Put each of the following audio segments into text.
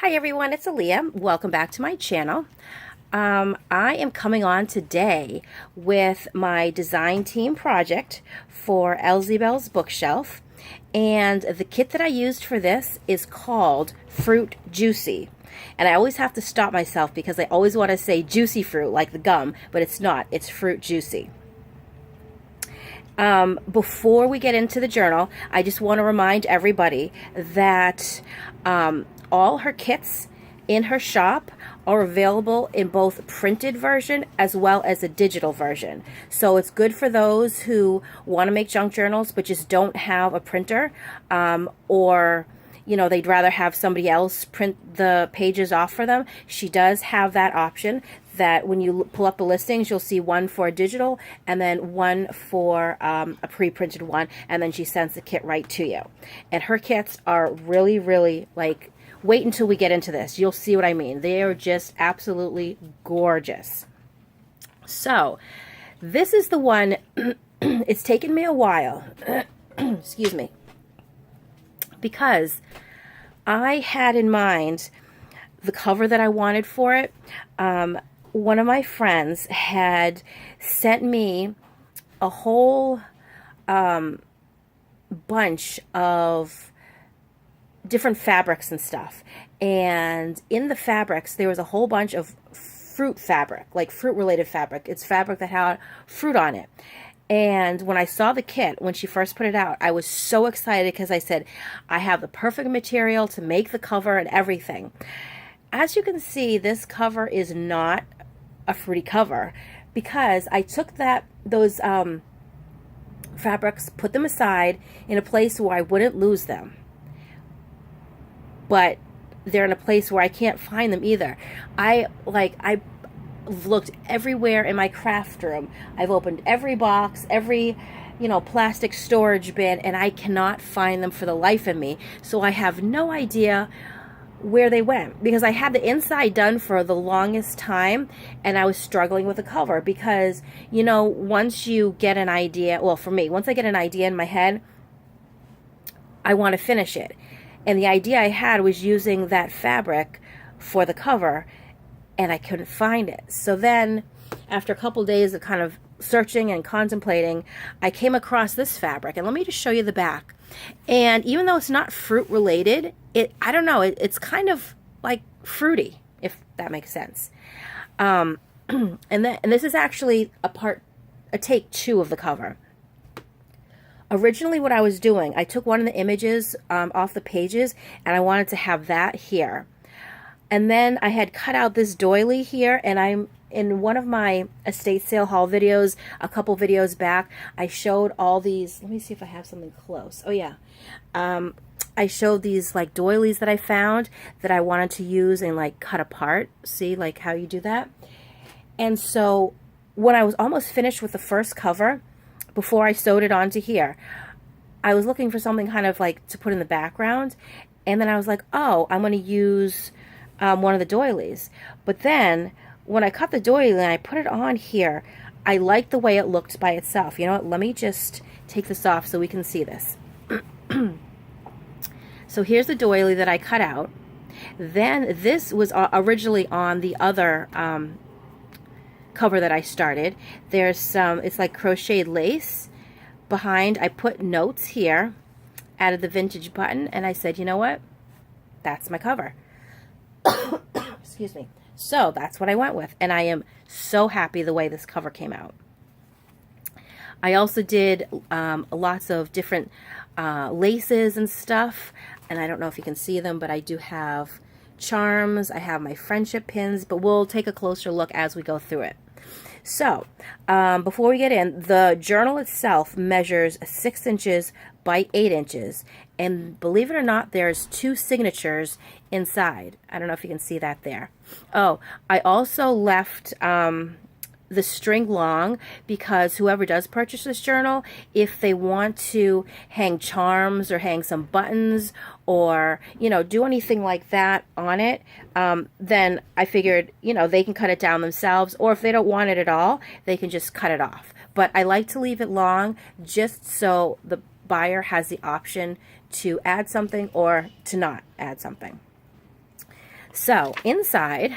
Hi everyone, it's Aaliyah. Welcome back to my channel. I am coming on today with my design team project for Elsie Bookshelf, and the kit that I used for this is called Fruit Juicy. And I always have to stop myself because I always want to say juicy fruit like the gum, but it's not, it's Fruit Juicy. Before we get into the journal, I just want to remind everybody that all her kits in her shop are available in both printed version as well as a digital version. So it's good for those who want to make junk journals but just don't have a printer, or they'd rather have somebody else print the pages off for them. She does have that option, that when you pull up the listings, you'll see one for a digital and then one for a pre-printed one, and then she sends the kit right to you. And her kits are really, really, like, wait until we get into this. You'll see what I mean. They are just absolutely gorgeous. So, this is the one, it's taken me a while, excuse me, because I had in mind the cover that I wanted for it. One of my friends had sent me a whole bunch of different fabrics and stuff, and in the fabrics there was a whole bunch of fruit fabric, like fruit related fabric. It's fabric that had fruit on it. And when I saw the kit, when she first put it out, I was so excited because I said, I have the perfect material to make the cover and everything. As you can see, this cover is not a fruity cover because I took those fabrics, put them aside in a place where I wouldn't lose them. But they're in a place where I can't find them either. I've looked everywhere in my craft room. I've opened every box, every plastic storage bin, and I cannot find them for the life of me. So I have no idea where they went, because I had the inside done for the longest time and I was struggling with the cover because once you get an idea, well, for me, once I get an idea in my head, I want to finish it. And the idea I had was using that fabric for the cover, and I couldn't find it. So then, after a couple days of kind of searching and contemplating, I came across this fabric. And let me just show you the back. And even though it's not fruit related, I don't know, it's kind of like fruity, if that makes sense. And this is actually a take 2 of the cover. Originally what I was doing, I took one of the images off the pages and I wanted to have that here. And then I had cut out this doily here, and I'm in one of my estate sale haul videos, a couple videos back, I showed all these, let me see if I have something close. Oh yeah. I showed these like doilies that I found that I wanted to use and like cut apart. See like how you do that? And so when I was almost finished with the first cover, before I sewed it onto here, I was looking for something kind of like to put in the background, and then I was like, oh, I'm going to use one of the doilies. But then when I cut the doily and I put it on here, I liked the way it looked by itself. You know what, let me just take this off so we can see this. So here's the doily that I cut out. Then this was originally on the other cover that I started. There's some, it's like crocheted lace behind. I put notes here, added the vintage button, and I said, you know what, that's my cover. Excuse me. So that's what I went with, and I am so happy the way this cover came out. I also did lots of different laces and stuff, and I don't know if you can see them, but I do have charms, I have my friendship pins, but we'll take a closer look as we go through it. So, before we get in, the journal itself measures 6 inches by 8 inches, and believe it or not, there's 2 signatures inside. I don't know if you can see that there. Oh, I also left the string long because whoever does purchase this journal, if they want to hang charms or hang some buttons or do anything like that on it, then I figured they can cut it down themselves, or if they don't want it at all, they can just cut it off. But I like to leave it long just so the buyer has the option to add something or to not add something. So inside,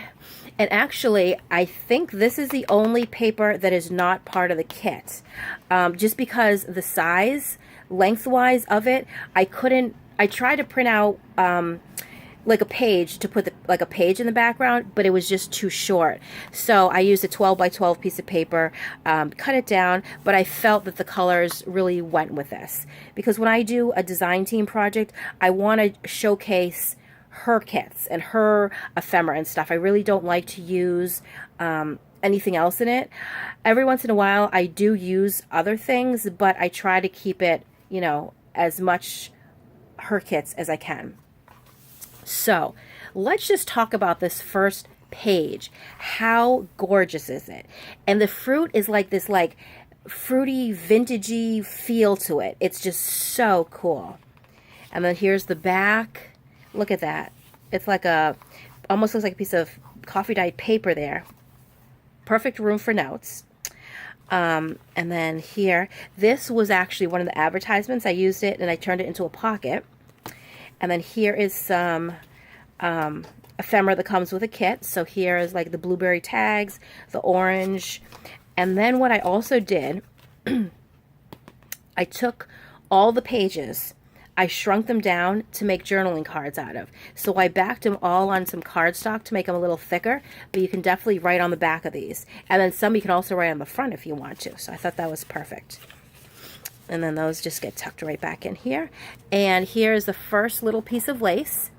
and actually I think this is the only paper that is not part of the kit, just because the size lengthwise of it, I tried to print out like a page to put like a page in the background, but it was just too short. So I used a 12 by 12 piece of paper, cut it down, but I felt that the colors really went with this. Because when I do a design team project, I want to showcase her kits and her ephemera and stuff. I really don't like to use anything else in it. Every once in a while I do use other things, but I try to keep it, you know, as much her kits as I can. So let's just talk about this first page. How gorgeous is it? And the fruit is like this like fruity, vintagey feel to it. It's just so cool. And then here's the back. Look at that. It's like almost looks like a piece of coffee dyed paper there. Perfect room for notes. And then here, this was actually one of the advertisements. I used it and I turned it into a pocket. And then here is some ephemera that comes with a kit. So here is like the blueberry tags, the orange. And then what I also did, I took all the pages, I shrunk them down to make journaling cards out of. So I backed them all on some cardstock to make them a little thicker, but you can definitely write on the back of these. And then some you can also write on the front if you want to. So I thought that was perfect. And then those just get tucked right back in here. And here's the first little piece of lace.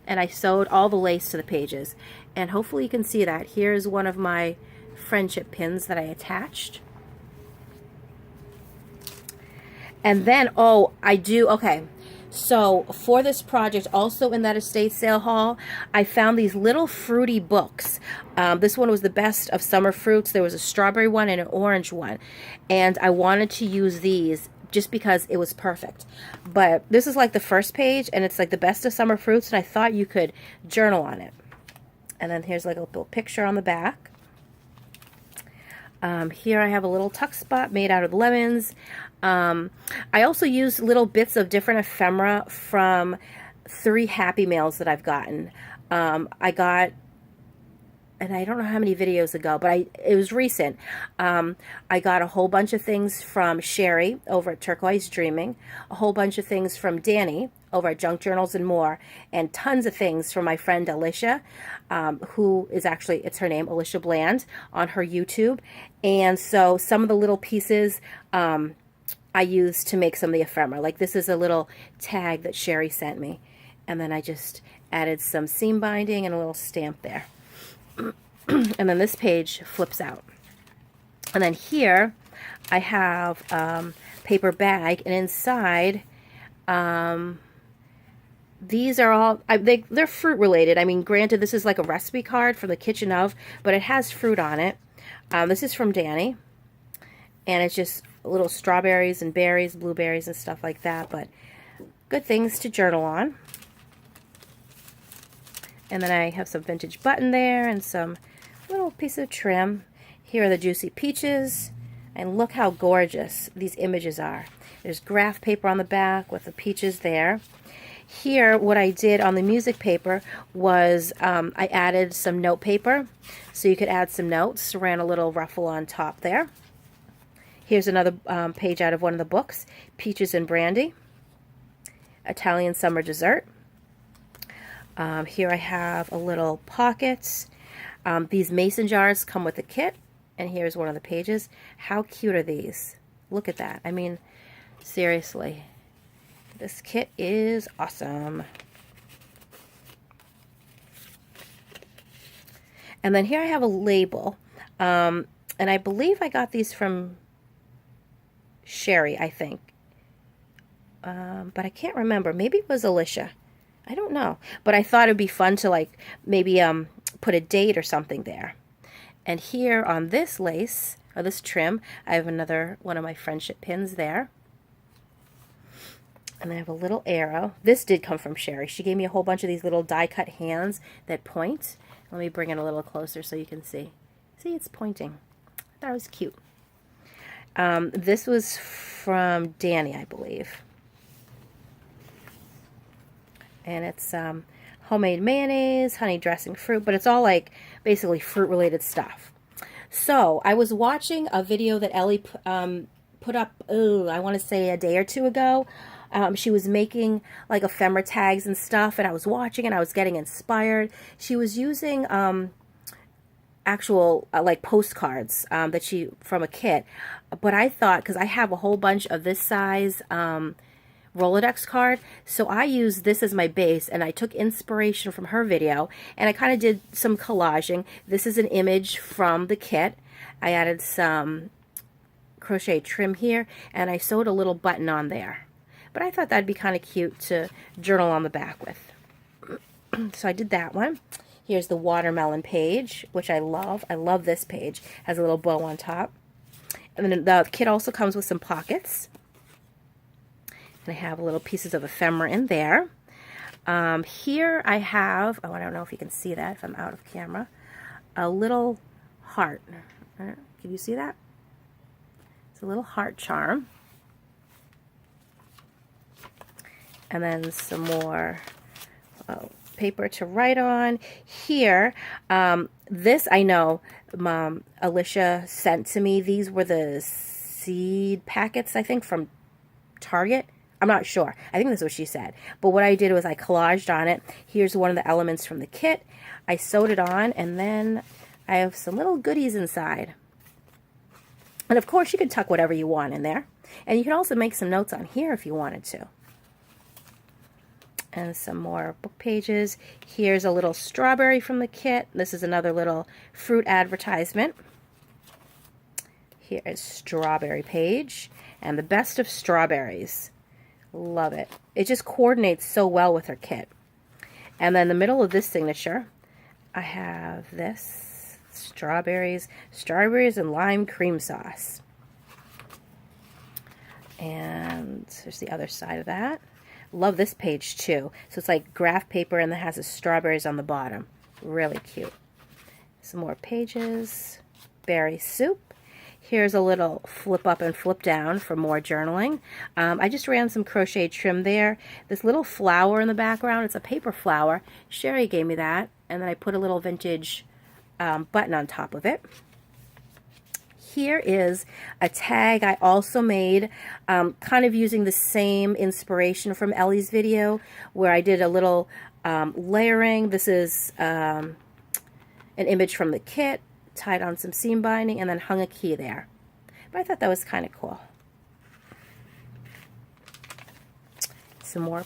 And I sewed all the lace to the pages. And hopefully you can see that. Here's one of my friendship pins that I attached. And then, oh, I do, okay. So for this project, also in that estate sale haul, I found these little fruity books. This one was the best of summer fruits. There was a strawberry one and an orange one. And I wanted to use these just because it was perfect. But this is like the first page, and it's like the best of summer fruits, and I thought you could journal on it. And then here's like a little picture on the back. Here I have a little tuck spot made out of lemons. I also used little bits of different ephemera from 3 Happy Mails that I've gotten. I got, and I don't know how many videos ago, but it was recent. I got a whole bunch of things from Sherry over at Turquoise Dreaming, a whole bunch of things from Danny over at Junk Journals and More, and tons of things from my friend Alicia, who is actually, it's her name, Alicia Bland, on her YouTube. And so some of the little pieces I used to make some of the ephemera. Like this is a little tag that Sherry sent me. And then I just added some seam binding and a little stamp there. And then this page flips out. And then here I have paper bag, and inside these are all, they're fruit related. I mean, granted, this is like a recipe card from the kitchen of, but it has fruit on it. This is from Danny, and it's just little strawberries and berries, blueberries and stuff like that, but good things to journal on. And then I have some vintage button there and some little piece of trim. Here are the juicy peaches, and look how gorgeous these images are. There's graph paper on the back with the peaches there. Here, what I did on the music paper was I added some note paper, so you could add some notes. Ran a little ruffle on top there. Here's another page out of one of the books, Peaches and Brandy, Italian Summer Dessert. Here I have a little pocket. These mason jars come with the kit, and here's one of the pages. How cute are these? Look at that. I mean, seriously, this kit is awesome. And then here I have a label, and I believe I got these from Sherry, I think, but I can't remember. Maybe it was Alicia. I don't know, but I thought it'd be fun to like maybe put a date or something there. And here on this lace, or this trim, I have another one of my friendship pins there. And I have a little arrow. This did come from Sherry. She gave me a whole bunch of these little die-cut hands that point. Let me bring it a little closer so you can see. See, it's pointing. I thought it was cute. This was from Danny, I believe. And it's homemade mayonnaise, honey dressing, fruit, but it's all like basically fruit related stuff. So I was watching a video that Ellie put up, I want to say a day or two ago. She was making like ephemera tags and stuff, and I was watching and I was getting inspired. She was using actual like postcards that she from a kit, but I thought, because I have a whole bunch of this size Rolodex card, so I used this as my base, and I took inspiration from her video and I kind of did some collaging. This is an image from the kit. I added some crochet trim here and I sewed a little button on there, but I thought that'd be kind of cute to journal on the back with. So I did that one. Here's the watermelon page, which I love. I love this page. Has a little bow on top. And then the kit also comes with some pockets. And I have little pieces of ephemera in there. Here I have, oh, I don't know if you can see that if I'm out of camera, a little heart. Can you see that? It's a little heart charm. And then some more paper to write on. Here, this I know Alicia sent to me. These were the seed packets, I think, from Target. I'm not sure. I think that's what she said. But what I did was I collaged on it. Here's one of the elements from the kit. I sewed it on, and then I have some little goodies inside. And of course, you can tuck whatever you want in there. And you can also make some notes on here if you wanted to. And some more book pages. Here's a little strawberry from the kit. This is another little fruit advertisement. Here is strawberry page. And the best of strawberries. Love it. It just coordinates so well with her kit. And then the middle of this signature, I have this. Strawberries and lime cream sauce. And there's the other side of that. Love this page too. So it's like graph paper and it has the strawberries on the bottom. Really cute. Some more pages. Berry soup. Here's a little flip up and flip down for more journaling. I just ran some crochet trim there. This little flower in the background, it's a paper flower. Sherry gave me that. And then I put a little vintage button on top of it. Here is a tag I also made, kind of using the same inspiration from Ellie's video, where I did a little layering. This is an image from the kit, tied on some seam binding, and then hung a key there. But I thought that was kind of cool. Some more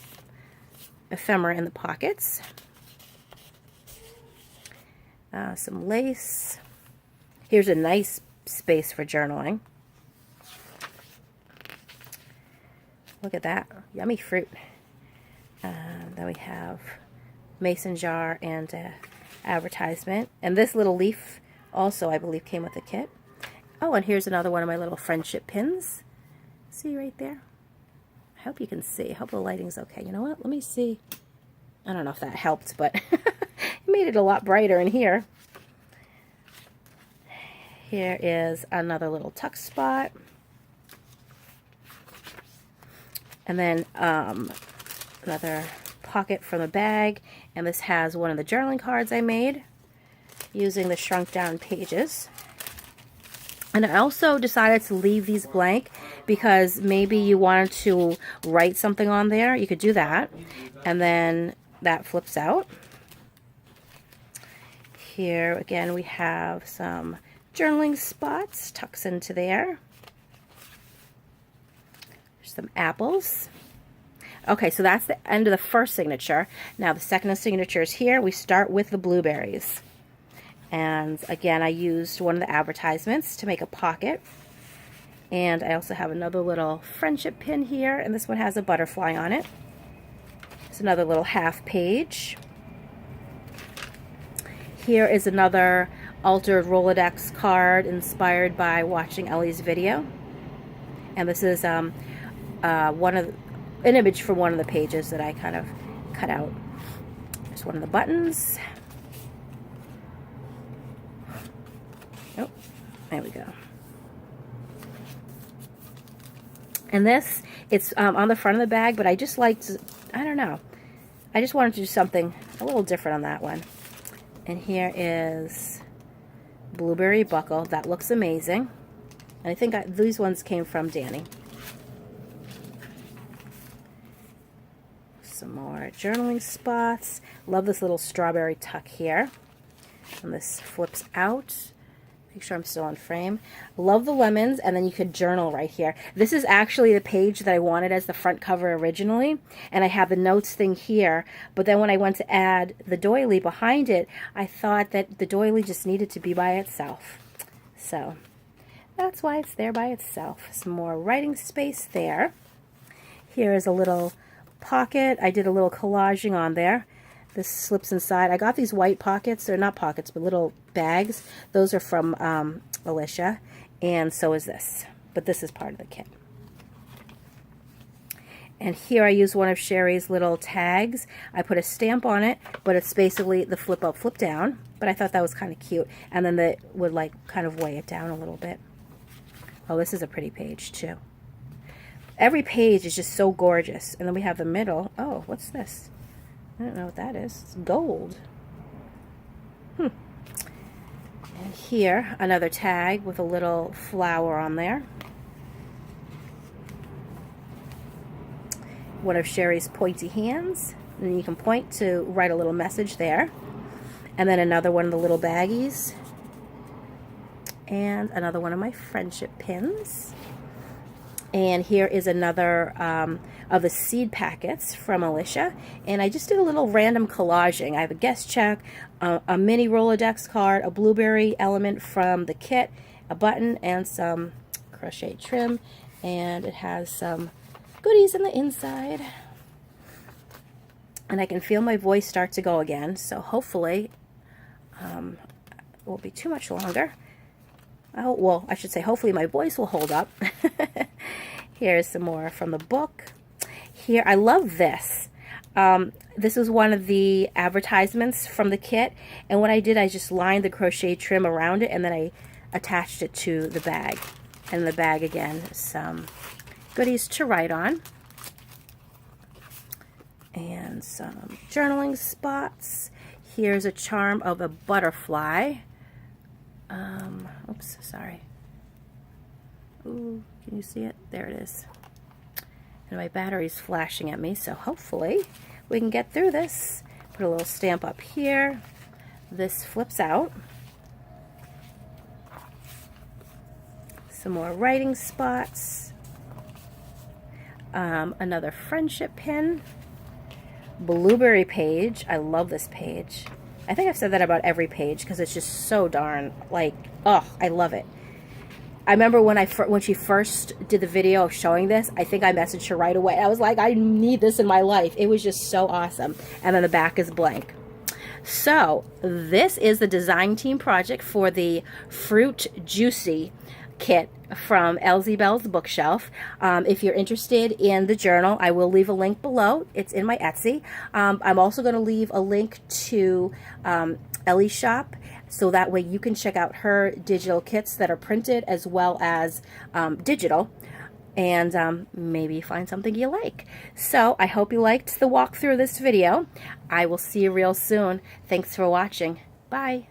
ephemera in the pockets. Some lace. Here's a nice space for journaling. Look at that. Yummy fruit. Then we have mason jar and advertisement. And this little leaf also, I believe, came with the kit. Oh, and here's another one of my little friendship pins. See right there? I hope you can see. I hope the lighting's okay. You know what? Let me see. I don't know if that helped, but it made it a lot brighter in here. Here is another little tuck spot. And then another pocket from the bag. And this has one of the journaling cards I made using the shrunk down pages. And I also decided to leave these blank because maybe you wanted to write something on there. You could do that. And then that flips out. Here again we have some journaling spots, tucks into there. There's some apples. Okay, so that's the end of the first signature. Now the second signature is here. We start with the blueberries. And again, I used one of the advertisements to make a pocket. And I also have another little friendship pin here, and this one has a butterfly on it. It's another little half page. Here is another altered Rolodex card inspired by watching Ellie's video. And this is an image from one of the pages that I kind of cut out. There's one of the buttons. Oh, there we go. And this, it's on the front of the bag, but I just liked, I don't know, I just wanted to do something a little different on that one. And here is Blueberry Buckle. That looks amazing. And I think these ones came from Danny. Some more journaling spots. Love this little strawberry tuck here. And this flips out. Make sure I'm still on frame. Love the lemons, and then you could journal right here. This is actually the page that I wanted as the front cover originally, and I have the notes thing here, but then when I went to add the doily behind it, I thought that the doily just needed to be by itself. So that's why it's there by itself. Some more writing space there. Here is a little pocket. I did a little collaging on there. This slips inside. I got these white pockets. They're not pockets, but little bags. Those are from Alicia, and so is this. But this is part of the kit. And here I use one of Sherry's little tags. I put a stamp on it, but it's basically the flip up, flip down. But I thought that was kind of cute. And then that would like kind of weigh it down a little bit. Oh, this is a pretty page too. Every page is just so gorgeous. And then we have the middle. Oh, what's this? I don't know what that is. It's gold. And here, another tag with a little flower on there. One of Sherry's pointy hands. And then you can point to write a little message there. And then another one of the little baggies. And another one of my friendship pins. And here is another of the seed packets from Alicia. And I just did a little random collaging. I have a guest check, a mini Rolodex card, a blueberry element from the kit, a button, and some crochet trim. And it has some goodies in the inside. And I can feel my voice start to go again. So hopefully it won't be too much longer. Oh, well, I should say hopefully my voice will hold up. Here's some more from the book. Here, I love this. This is one of the advertisements from the kit. And what I did, I just lined the crochet trim around it, and then I attached it to the bag. And the bag, again, some goodies to write on. And some journaling spots. Here's a charm of a butterfly. Oops, sorry. Ooh, can you see it? There it is. And my battery's flashing at me, so hopefully we can get through this. Put a little stamp up here. This flips out. Some more writing spots. Another friendship pin. Blueberry page. I love this page. I think I've said that about every page because it's just so darn, like, oh, I love it. I remember when she first did the video of showing this, I think I messaged her right away. I was like, I need this in my life. It was just so awesome. And then the back is blank. So this is the design team project for the Fruit Juicy kit from EllsieBelsBookShelf. If you're interested in the journal, I will leave a link below. It's in my Etsy. I'm also going to leave a link to Ellie's shop, so that way you can check out her digital kits that are printed as well as digital, and maybe find something you like. So I hope you liked the walkthrough of this video. I will see you real soon. Thanks for watching. Bye.